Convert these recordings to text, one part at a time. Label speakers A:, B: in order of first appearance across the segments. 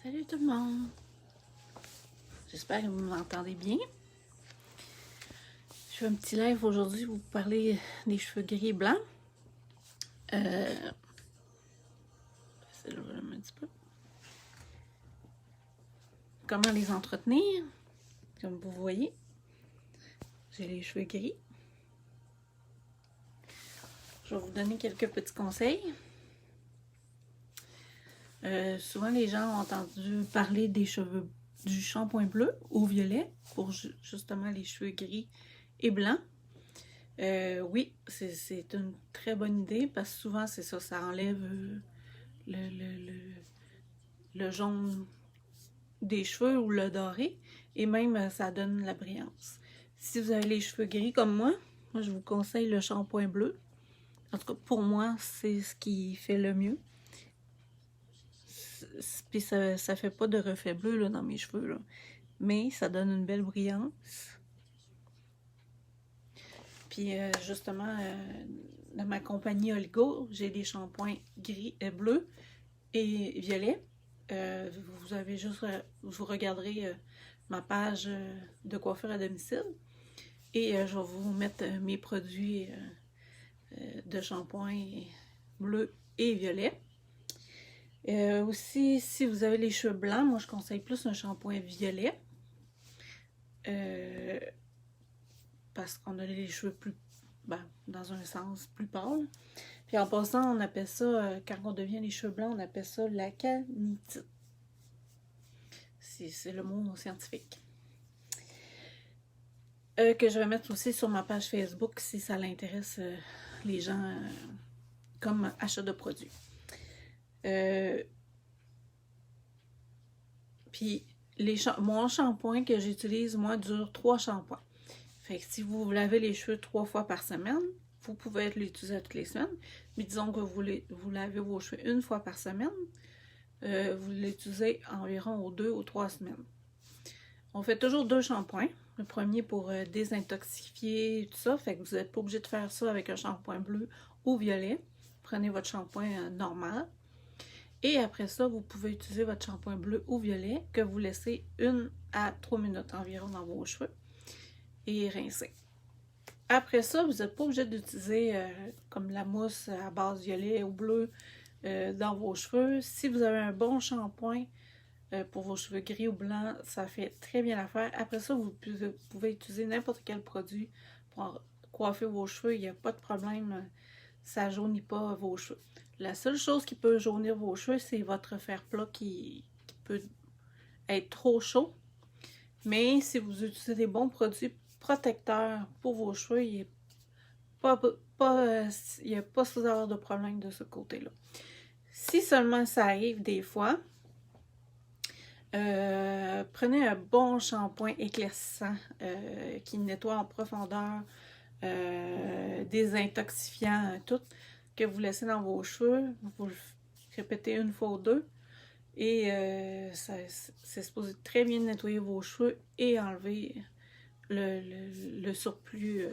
A: Salut tout le monde! J'espère que vous m'entendez bien. Je fais un petit live aujourd'hui pour vous parler des cheveux gris et blancs. Un petit peu. Comment les entretenir? Comme vous voyez, j'ai les cheveux gris. Je vais vous donner quelques petits conseils. Souvent, les gens ont entendu parler du shampoing bleu ou violet pour justement les cheveux gris et blancs. Oui, c'est une très bonne idée parce que souvent, c'est ça, ça enlève le jaune des cheveux ou le doré et même ça donne la brillance. Si vous avez les cheveux gris comme moi je vous conseille le shampoing bleu. En tout cas, pour moi, c'est ce qui fait le mieux. Puis ça fait pas de reflet bleu là, dans mes cheveux, là. Mais ça donne une belle brillance. Puis justement, dans ma compagnie Oligo, j'ai des shampoings gris et bleus et violets. Vous avez juste, vous regarderez ma page de coiffure à domicile et je vais vous mettre mes produits de shampoing bleu et violet. Aussi, si vous avez les cheveux blancs, moi je conseille plus un shampoing violet parce qu'on a les cheveux plus, dans un sens, plus pâles. Puis en passant, on appelle ça, quand on devient les cheveux blancs, on appelle ça la canitite. C'est le mot scientifique. Que je vais mettre aussi sur ma page Facebook si ça l'intéresse les gens comme achat de produits. Puis mon shampoing que j'utilise, moi, dure 3 shampoings. Fait que si vous lavez les cheveux 3 fois par semaine, vous pouvez l'utiliser toutes les semaines. Mais disons que vous lavez vos cheveux 1 fois par semaine, vous l'utilisez environ aux 2 ou 3 semaines. On fait toujours 2 shampoings. Le premier pour désintoxifier tout ça. Fait que vous n'êtes pas obligé de faire ça avec un shampoing bleu ou violet. Prenez votre shampoing normal. Et après ça, vous pouvez utiliser votre shampoing bleu ou violet que vous laissez 1 à 3 minutes environ dans vos cheveux et rincer. Après ça, vous n'êtes pas obligé d'utiliser comme la mousse à base violet ou bleu dans vos cheveux. Si vous avez un bon shampoing pour vos cheveux gris ou blancs, ça fait très bien l'affaire. Après ça, vous pouvez utiliser n'importe quel produit pour coiffer vos cheveux. Il n'y a pas de problème. Ça ne jaunit pas vos cheveux. La seule chose qui peut jaunir vos cheveux, c'est votre fer plat qui peut être trop chaud. Mais si vous utilisez des bons produits protecteurs pour vos cheveux, il n'y a pas supposé avoir de problème de ce côté-là. Si seulement ça arrive des fois, prenez un bon shampoing éclaircissant qui nettoie en profondeur, désintoxifiant, tout, que vous laissez dans vos cheveux. Vous le répétez 1 fois ou 2 et c'est supposé très bien nettoyer vos cheveux et enlever le surplus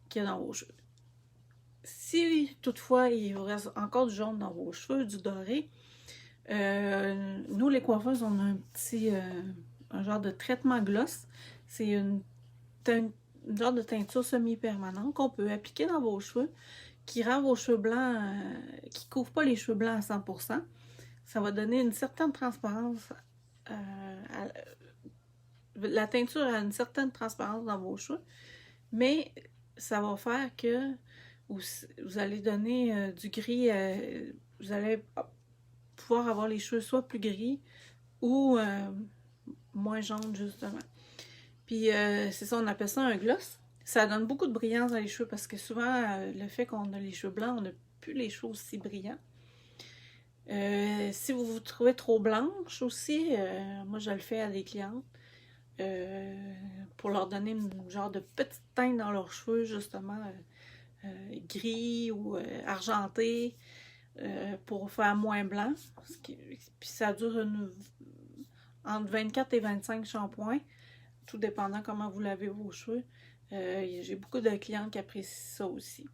A: qu'il y a dans vos cheveux. Si toutefois il vous reste encore du jaune dans vos cheveux, du doré, nous les coiffeuses, on a un genre de traitement gloss. C'est une genre de teinture semi-permanente qu'on peut appliquer dans vos cheveux qui rend vos cheveux blancs, qui ne couvre pas les cheveux blancs à 100%. Ça va donner une certaine transparence. La teinture a une certaine transparence dans vos cheveux, mais ça va faire que vous allez donner du gris, vous allez pouvoir avoir les cheveux soit plus gris ou moins jaunes, justement. Puis c'est ça, on appelle ça un gloss. Ça donne beaucoup de brillance dans les cheveux parce que souvent, le fait qu'on a les cheveux blancs, on n'a plus les cheveux aussi brillants. Si vous vous trouvez trop blanche aussi, moi je le fais à des clientes pour leur donner une genre de petite teinte dans leurs cheveux, justement gris ou argenté, pour faire moins blanc. Puis ça dure entre 24 et 25 shampoings, tout dépendant comment vous lavez vos cheveux. J'ai beaucoup de clientes qui apprécient ça aussi.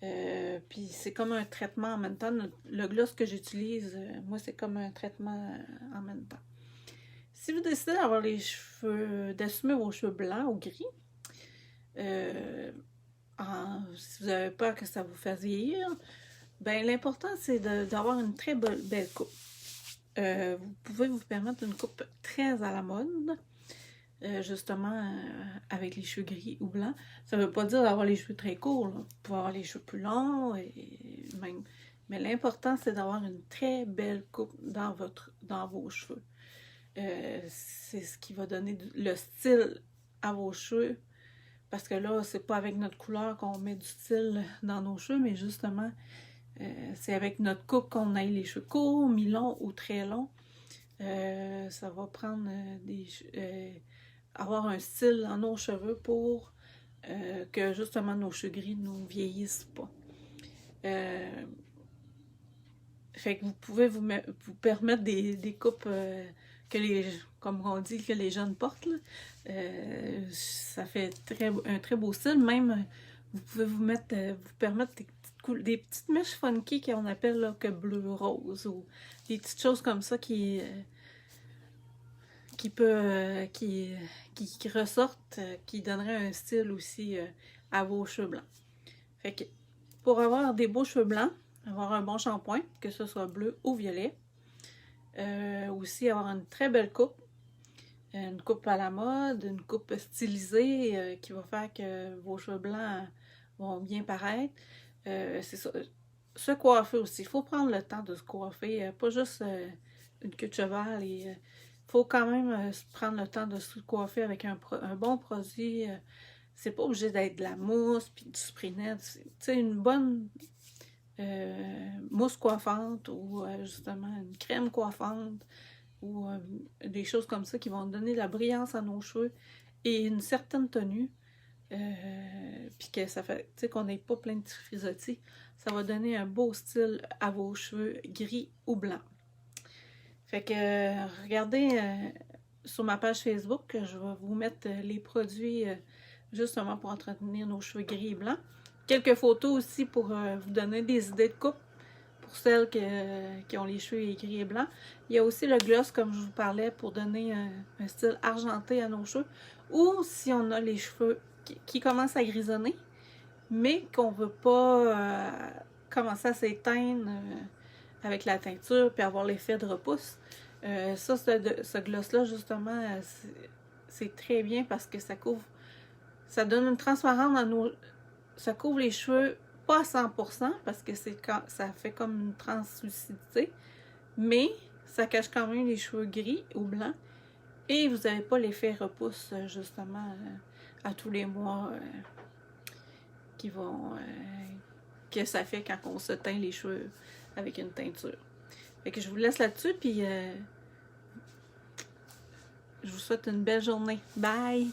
A: Puis c'est comme un traitement en même temps. Le gloss que j'utilise, moi, c'est comme un traitement en même temps. Si vous décidez d'avoir les cheveux, d'assumer vos cheveux blancs ou gris, si vous avez peur que ça vous fasse vieillir, ben l'important c'est d'avoir une très belle coupe. Vous pouvez vous permettre une coupe très à la mode, justement avec les cheveux gris ou blancs. Ça ne veut pas dire d'avoir les cheveux très courts, là. Vous pouvez avoir les cheveux plus longs et même. Mais l'important c'est d'avoir une très belle coupe dans vos cheveux. C'est ce qui va donner le style à vos cheveux. Parce que là, c'est pas avec notre couleur qu'on met du style dans nos cheveux, mais justement, c'est avec notre coupe qu'on ait les cheveux courts, mi-longs ou très longs. Ça va prendre avoir un style dans nos cheveux pour que justement nos cheveux gris ne nous vieillissent pas. Fait que vous pouvez vous permettre des coupes comme on dit, que les jeunes portent. Là. Ça fait un très beau style. Même, vous pouvez vous permettre des petites mèches funky qu'on appelle là, que bleu-rose ou des petites choses comme ça qui ressortent, qui donneraient un style aussi à vos cheveux blancs. Fait que pour avoir des beaux cheveux blancs, avoir un bon shampoing, que ce soit bleu ou violet. Aussi avoir une très belle coupe. Une coupe à la mode, une coupe stylisée qui va faire que vos cheveux blancs vont bien paraître. C'est ça. Se coiffer aussi. Il faut prendre le temps de se coiffer. Pas juste une queue de cheval. Il faut quand même prendre le temps de se coiffer avec un bon produit. C'est pas obligé d'être de la mousse puis du spray net. Tu sais, une bonne mousse coiffante ou justement une crème coiffante ou des choses comme ça qui vont donner de la brillance à nos cheveux et une certaine tenue. Puis que ça fait, tu sais, qu'on n'ait pas plein de frisottis. Ça va donner un beau style à vos cheveux gris ou blancs. Fait que regardez sur ma page Facebook, je vais vous mettre les produits justement pour entretenir nos cheveux gris et blancs. Quelques photos aussi pour vous donner des idées de coupe pour celles qui ont les cheveux gris et blancs. Il y a aussi le gloss, comme je vous parlais, pour donner un style argenté à nos cheveux. Ou si on a les cheveux qui commencent à grisonner, mais qu'on ne veut pas commencer à s'éteindre avec la teinture puis avoir l'effet de repousse. Ce gloss-là, justement, c'est très bien parce que ça donne une transparence dans nos... Ça couvre les cheveux, pas à 100%, parce que ça fait comme une translucidité, mais ça cache quand même les cheveux gris ou blancs, et vous n'avez pas l'effet repousse, justement, à tous les mois, que ça fait quand on se teint les cheveux avec une teinture. Fait que je vous laisse là-dessus, puis je vous souhaite une belle journée. Bye!